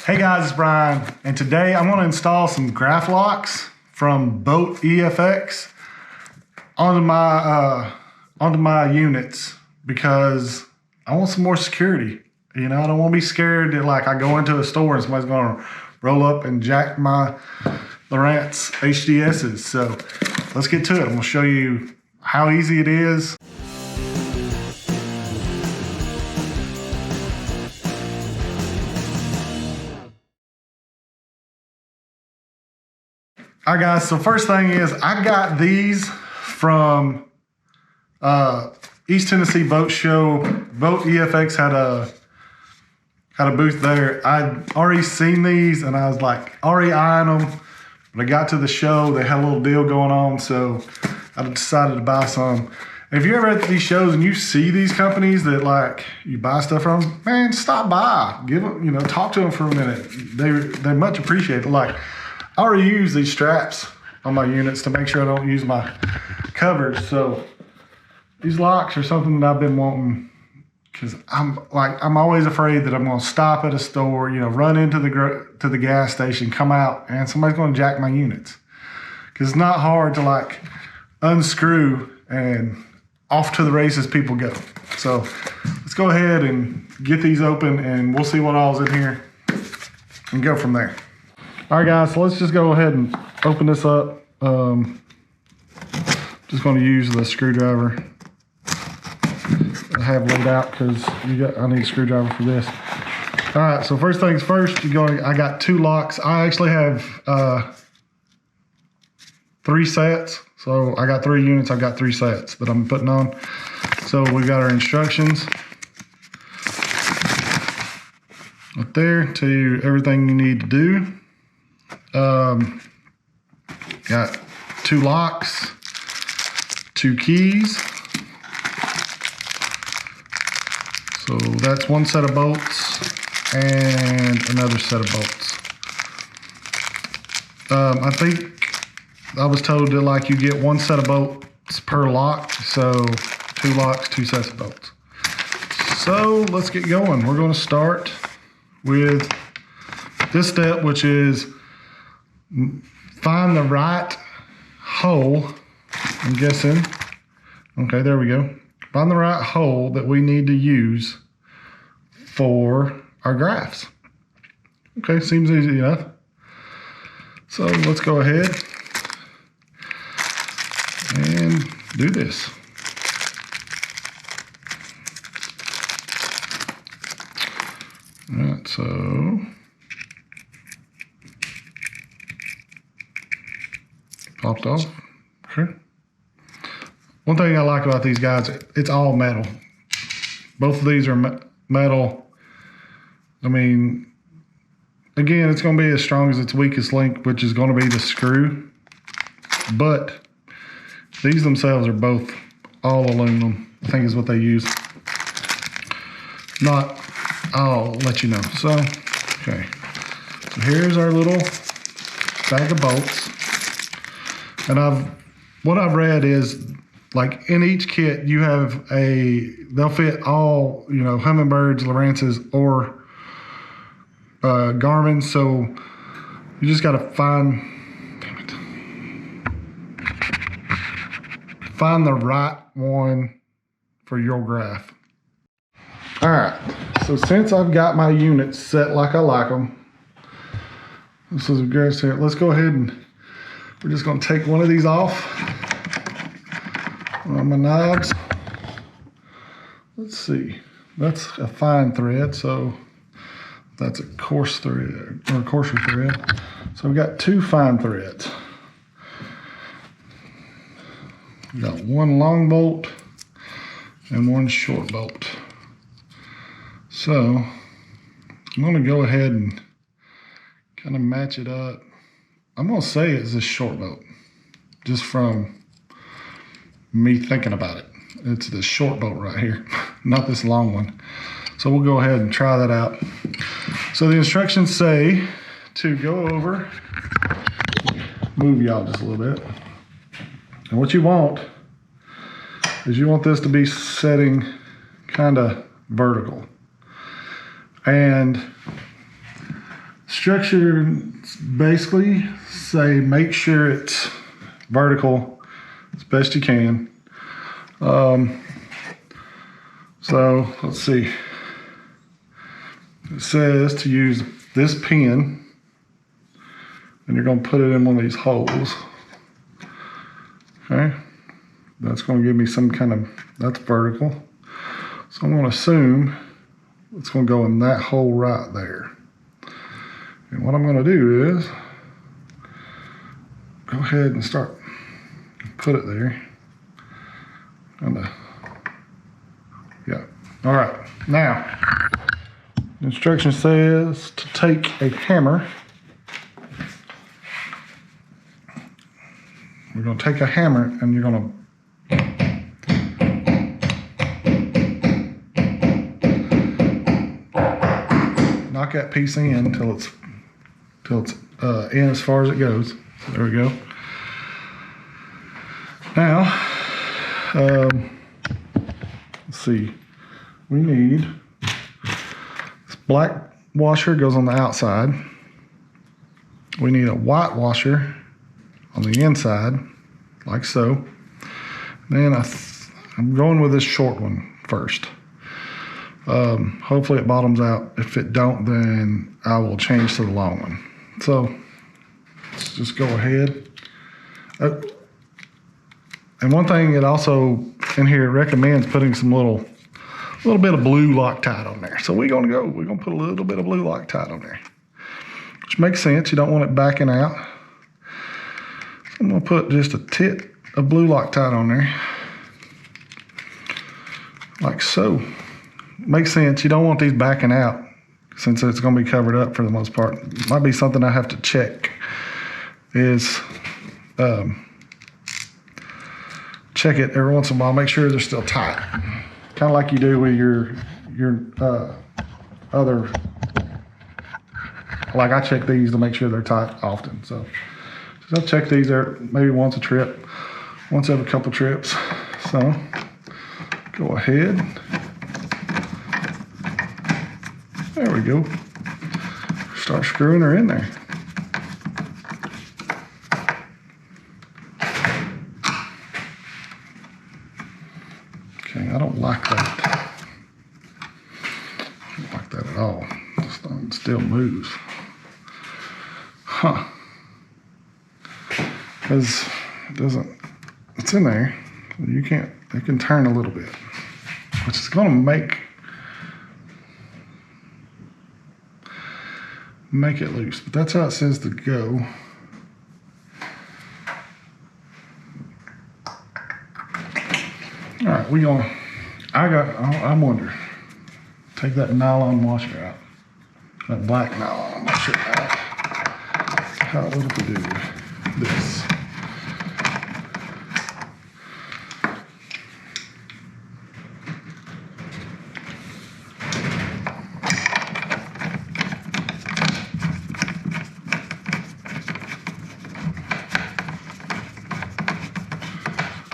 Hey guys, it's Brian, and today I'm going to install some GraphLOX from BoatEFX onto my units because I want some more security. You know, I don't want to be scared that like I go into a store and somebody's going to roll up and jack my Lowrance HDSs. So let's get to it. I'm going to show you how easy it is. All right, guys, so first thing is I got these from East Tennessee Boat Show. BoatEFX had a booth there. I'd already seen these and I was like already eyeing them. When I got to the show, they had a little deal going on, so I decided to buy some. And if you're ever at these shows and you see these companies that like you buy stuff from, man, stop by. Give them, you know, talk to them for a minute. They much appreciate it. Like, I already use these straps on my units to make sure I don't use my covers. So these locks are something that I've been wanting because I'm always afraid that I'm going to stop at a store, you know, run into the gas station, come out, and somebody's going to jack my units. Because it's not hard to like unscrew and off to the races people go. So let's go ahead and get these open and we'll see what all's in here and go from there. All right, guys, so let's just go ahead and open this up. Just going to use the screwdriver I have laid out because I need a screwdriver for this. All right, so first things first, I got 2 locks. I actually have 3 sets. So I got 3 units. I've got 3 sets that I'm putting on. So we've got our instructions up there, tell you everything you need to do. Got 2 locks, 2 keys. So that's 1 set of bolts and another set of bolts. I think I was told that like you get 1 set of bolts per lock. So 2 locks, 2 sets of bolts. So let's get going. We're going to start with this step, which is find the right hole, I'm guessing. Okay, there we go. Find the right hole that we need to use for our graphs. Okay, seems easy enough. So let's go ahead and do this. All right, so popped off. Okay. One thing I like about these guys, it's all metal. Both of these are metal. I mean, again, it's going to be as strong as its weakest link, which is going to be the screw. But these themselves are both all aluminum, I think is what they use. Not, I'll let you know. So, okay. So here's our little bag of bolts. And what I've read is like in each kit you have they'll fit all, you know, Humminbirds, Lowrances, or Garmins. So you just got to find the right one for your graph. All right, so since I've got my units set like I like them, this is a great set. Let's go ahead and we're just going to take one of these off on my knobs. Let's see. That's a fine thread, so that's a coarse thread or a coarser thread. So we've got 2 fine threads. We've got 1 long bolt and 1 short bolt. So I'm going to go ahead and kind of match it up. I'm going to say it's this short bolt, just from me thinking about it. It's this short bolt right here, not this long one. So we'll go ahead and try that out. So the instructions say to go over, move y'all just a little bit. And what you want is you want this to be setting kind of vertical. And Instructions basically say make sure it's vertical as best you can. So let's see. It says to use this pin, and you're going to put it in one of these holes. Okay, that's going to give me some kind of, that's vertical. So I'm going to assume it's going to go in that hole right there. And what I'm going to do is go ahead and start, put it there. Yeah. All right. Now, the instruction says to take a hammer. We're going to take a hammer and you're going to knock that piece in until it's in as far as it goes. So there we go. Now, let's see. We need this black washer goes on the outside. We need a white washer on the inside, like so. Then I'm going with this short one first. Hopefully it bottoms out. If it don't, then I will change to the long one. So let's just go ahead. And one thing it also in here recommends putting some little bit of blue Loctite on there. So we're gonna put a little bit of blue Loctite on there, which makes sense. You don't want it backing out. So I'm gonna put just a tip of blue Loctite on there, like so. Makes sense. You don't want these backing out since it's gonna be covered up for the most part. Might be something I have to check is check it every once in a while, make sure they're still tight. Kind of like you do with your other, like I check these to make sure they're tight often. So I'll check these there maybe once a trip, once every couple trips. So go ahead. There we go. Start screwing her in there. Okay, I don't like that. I don't like that at all. This thing still moves. Huh. Because it doesn't, it's in there. You can't, it can turn a little bit, which is going to make it loose. But that's how it says to go. All right, I'm wondering, take that nylon washer out, that black nylon washer out. How would we do this?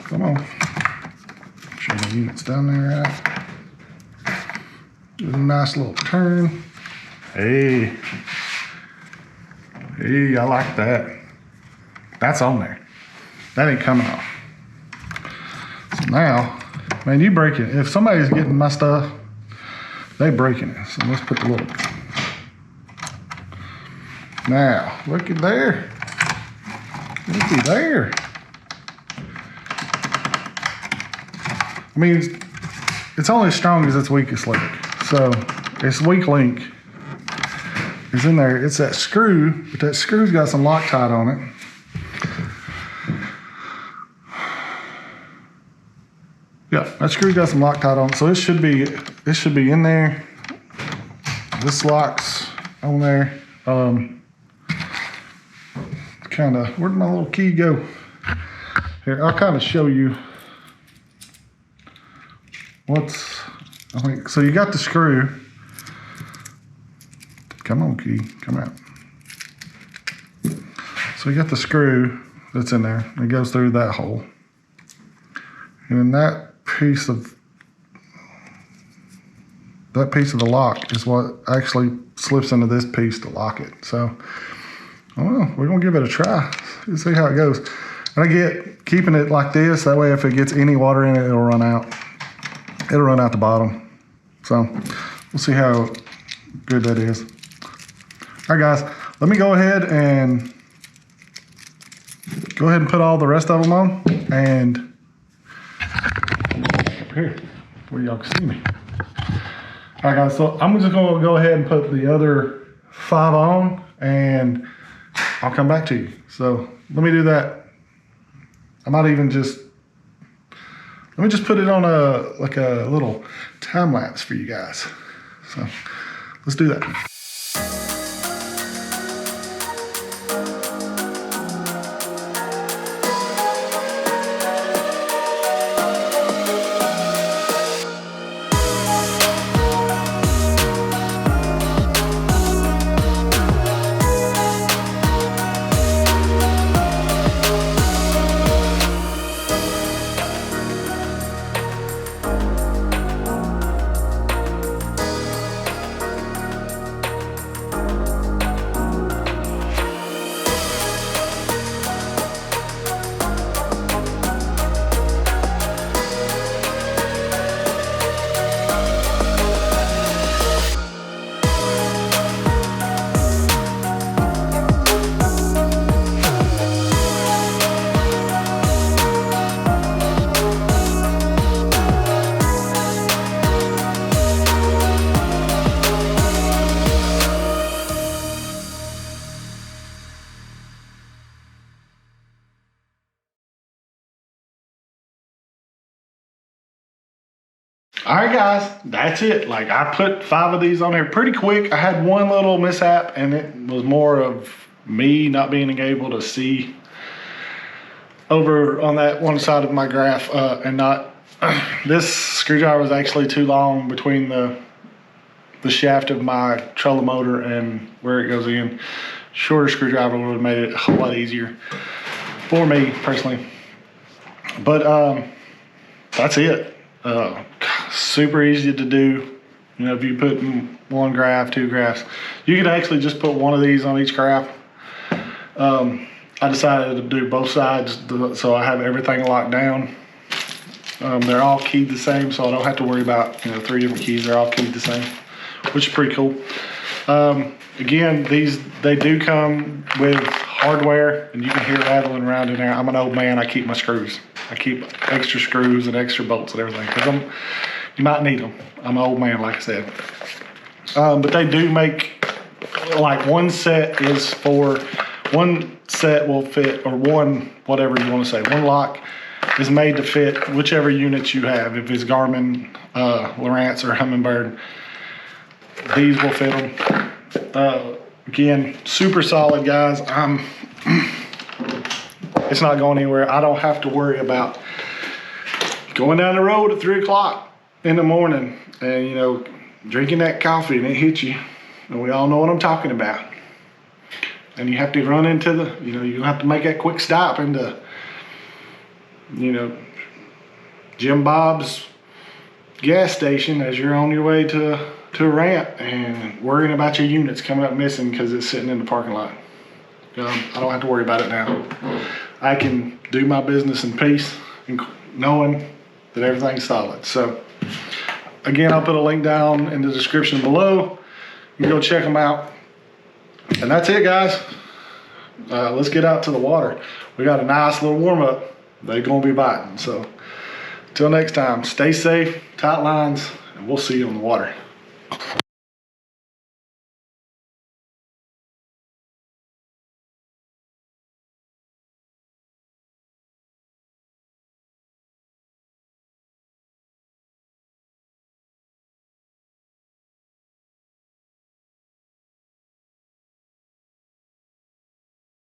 Come on. Show the units down there out. Give it a nice little turn. Hey. Hey, I like that. That's on there. That ain't coming off. So now, man, you break it. If somebody's getting my stuff, they breaking it. So let's put the little. Now, looky there. Looky there. I mean, it's only as strong as its weakest link. So its weak link is in there. It's that screw, but that screw's got some Loctite on it. Yeah, that screw's got some Loctite on it. So it should be in there. This lock's on there. Kinda, where'd my little key go? Here, I'll kind of show you. I think, so you got the screw. Come on, key, come out. So you got the screw that's in there. It goes through that hole. And then that piece of that piece of the lock is what actually slips into this piece to lock it. So, I don't know, we're gonna give it a try. See how it goes. And I get keeping it like this, that way if it gets any water in it, it'll run out. It'll run out the bottom. So, we'll see how good that is. All right, guys, let me go ahead and put all the rest of them on, and here, where y'all can see me. All right, guys, so I'm just gonna go ahead and put the other 5 on, and I'll come back to you. So let me do that. I might even let me just put it on a little time lapse for you guys. So let's do that. All right, guys, that's it. Like, I put 5 of these on there pretty quick. I had one little mishap, and it was more of me not being able to see over on that one side of my graph, and not, this screwdriver was actually too long between the shaft of my trolling motor and where it goes in. Shorter screwdriver would have made it a whole lot easier for me personally. But that's it. Super easy to do. You know, if you put 1 graph, 2 graphs, you can actually just put one of these on each graph. I decided to do both sides so I have everything locked down. They're all keyed the same, so I don't have to worry about 3 different keys. They're all keyed the same, which is pretty cool. Again, they do come with hardware, and you can hear it rattling around in there. I'm an old man. I keep my screws. I keep extra screws and extra bolts and everything, because you might need them. I'm an old man, like I said. But they do make, like, one set will fit, or one, whatever you want to say, one lock is made to fit whichever units you have. If it's Garmin, Lowrance, or Humminbird, these will fit them. Again, super solid, guys. It's not going anywhere. I don't have to worry about going down the road at 3 o'clock in the morning and, drinking that coffee and it hits you. And we all know what I'm talking about. And you have to run into you have to make that quick stop into, Jim Bob's gas station as you're on your way to a ramp and worrying about your units coming up missing because it's sitting in the parking lot. I don't have to worry about it now. I can do my business in peace and knowing that everything's solid. So again, I'll put a link down in the description below. You can go check them out. And that's it, guys. Let's get out to the water. We got a nice little warm up. They're gonna be biting. So until next time, stay safe, tight lines, and we'll see you on the water.